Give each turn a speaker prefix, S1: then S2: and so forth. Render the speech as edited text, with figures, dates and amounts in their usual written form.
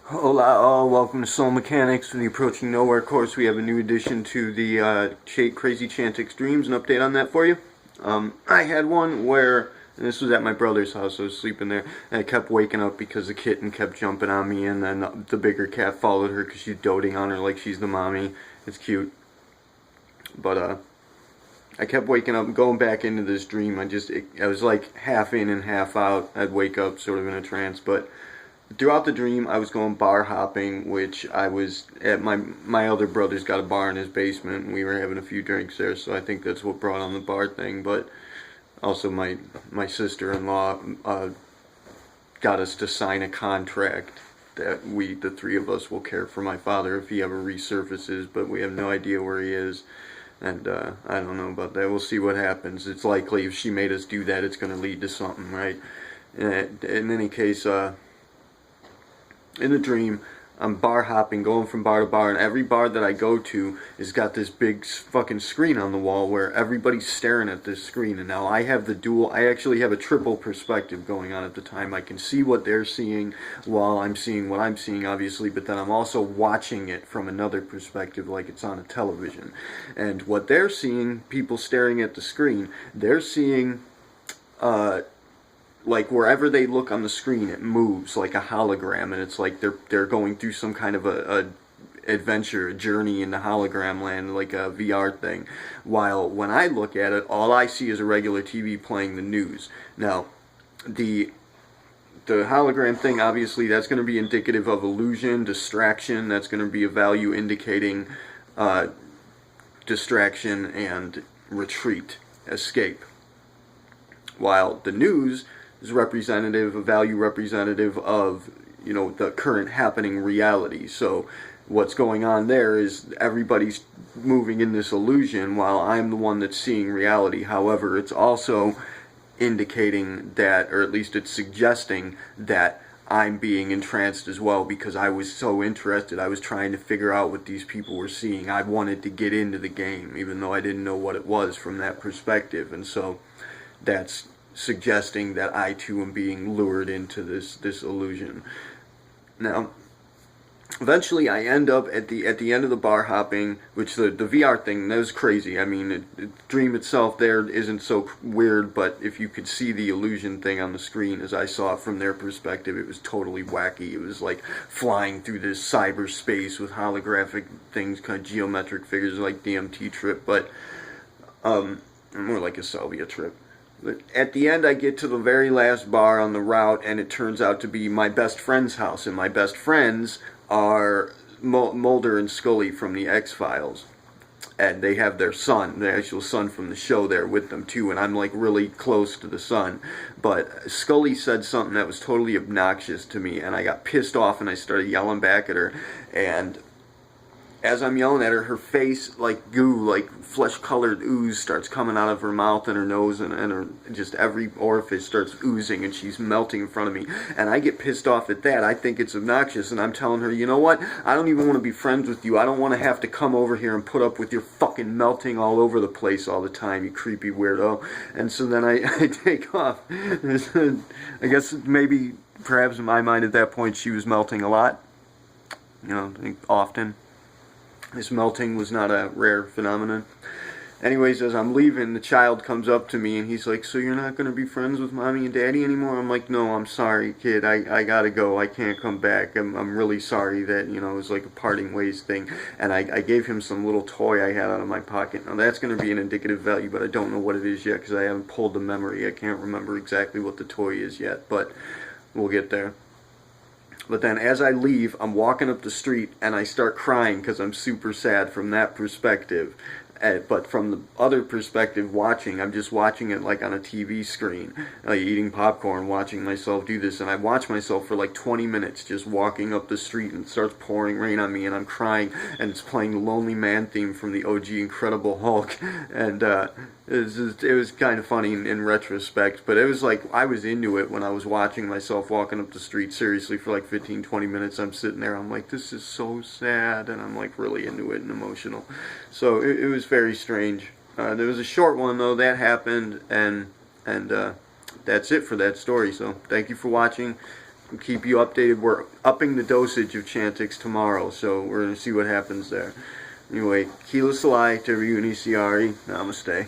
S1: Hola all, welcome to Soul Mechanics. For the Approaching Nowhere course, we have a new addition to the Crazy Chantix Dreams. An update on that for you. I had one where, and this was at my brother's house, I was sleeping there, and I kept waking up because the kitten kept jumping on me, and then the bigger cat followed her because she's doting on her like she's the mommy. It's cute. But, I kept waking up and going back into this dream. I was like half in and half out. I'd wake up sort of in a trance, but throughout the dream, I was going bar hopping, which I was at my other brother's got a bar in his basement, and we were having a few drinks there, so I think that's what brought on the bar thing. But also, my sister-in-law got us to sign a contract that the three of us, will care for my father if he ever resurfaces, but we have no idea where he is. And I don't know about that. We'll see what happens. It's likely if she made us do that, it's going to lead to something, right? In any case, in the dream, I'm bar hopping, going from bar to bar, and every bar that I go to has got this big fucking screen on the wall where everybody's staring at this screen. And now I actually have a triple perspective going on at the time. I can see what they're seeing while I'm seeing what I'm seeing, obviously, but then I'm also watching it from another perspective, like it's on a television. And what they're seeing, people staring at the screen, they're seeing, like wherever they look on the screen, it moves like a hologram, and it's like they're going through some kind of a adventure, a journey into hologram land, like a VR thing. While when I look at it, all I see is a regular TV playing the news. Now, the hologram thing, obviously, that's going to be indicative of illusion, distraction. That's going to be a value indicating distraction and retreat, escape. While the news is a value representative of, the current happening reality. So what's going on there is everybody's moving in this illusion while I'm the one that's seeing reality. However, it's also indicating that, or at least it's suggesting that I'm being entranced as well, because I was so interested. I was trying to figure out what these people were seeing. I wanted to get into the game, even though I didn't know what it was from that perspective. And so that's suggesting that I too am being lured into this illusion. Now, eventually I end up at the end of the bar hopping, which the VR thing, that was crazy. I mean, the dream itself there isn't so weird, but if you could see the illusion thing on the screen as I saw it from their perspective, it was totally wacky. It was like flying through this cyberspace with holographic things, kind of geometric figures, like DMT trip, but more like a salvia trip. But at the end, I get to the very last bar on the route, and it turns out to be my best friend's house. And my best friends are Mulder and Scully from the X-Files. And they have their son, the actual son from the show, there with them too. And I'm like really close to the son. But Scully said something that was totally obnoxious to me, and I got pissed off and I started yelling back at her. And as I'm yelling at her, her face, like goo, like flesh-colored ooze starts coming out of her mouth and her nose, and her, just every orifice starts oozing, and she's melting in front of me. And I get pissed off at that. I think it's obnoxious, and I'm telling her, you know what? I don't even want to be friends with you. I don't want to have to come over here and put up with your fucking melting all over the place all the time, you creepy weirdo. And so then I take off. I guess maybe, perhaps in my mind at that point, she was melting a lot. I think often. This melting was not a rare phenomenon. Anyways, as I'm leaving, the child comes up to me and he's like, so you're not going to be friends with mommy and daddy anymore? I'm like, no, I'm sorry, kid. I gotta go. I can't come back. I'm really sorry that, it was like a parting ways thing. And I gave him some little toy I had out of my pocket. Now, that's going to be an indicative value, but I don't know what it is yet because I haven't pulled the memory. I can't remember exactly what the toy is yet, but we'll get there. But then as I leave, I'm walking up the street and I start crying because I'm super sad from that perspective. But from the other perspective, I'm just watching it like on a TV screen, like eating popcorn, watching myself do this. And I watch myself for like 20 minutes just walking up the street, and it starts pouring rain on me and I'm crying, and it's playing the Lonely Man theme from the OG Incredible Hulk. And it was kind of funny in retrospect, but it was like I was into it when I was watching myself walking up the street, seriously, for like 15-20 minutes. I'm sitting there, I'm like, this is so sad, and I'm like really into it and emotional. So it was very strange. There was a short one though that happened, and that's it for that story. So thank you for watching. We'll keep you updated. We're upping the dosage of Chantix tomorrow, so we're going to see what happens there. Anyway, Kila Salai, Teriyuni Siari, Namaste.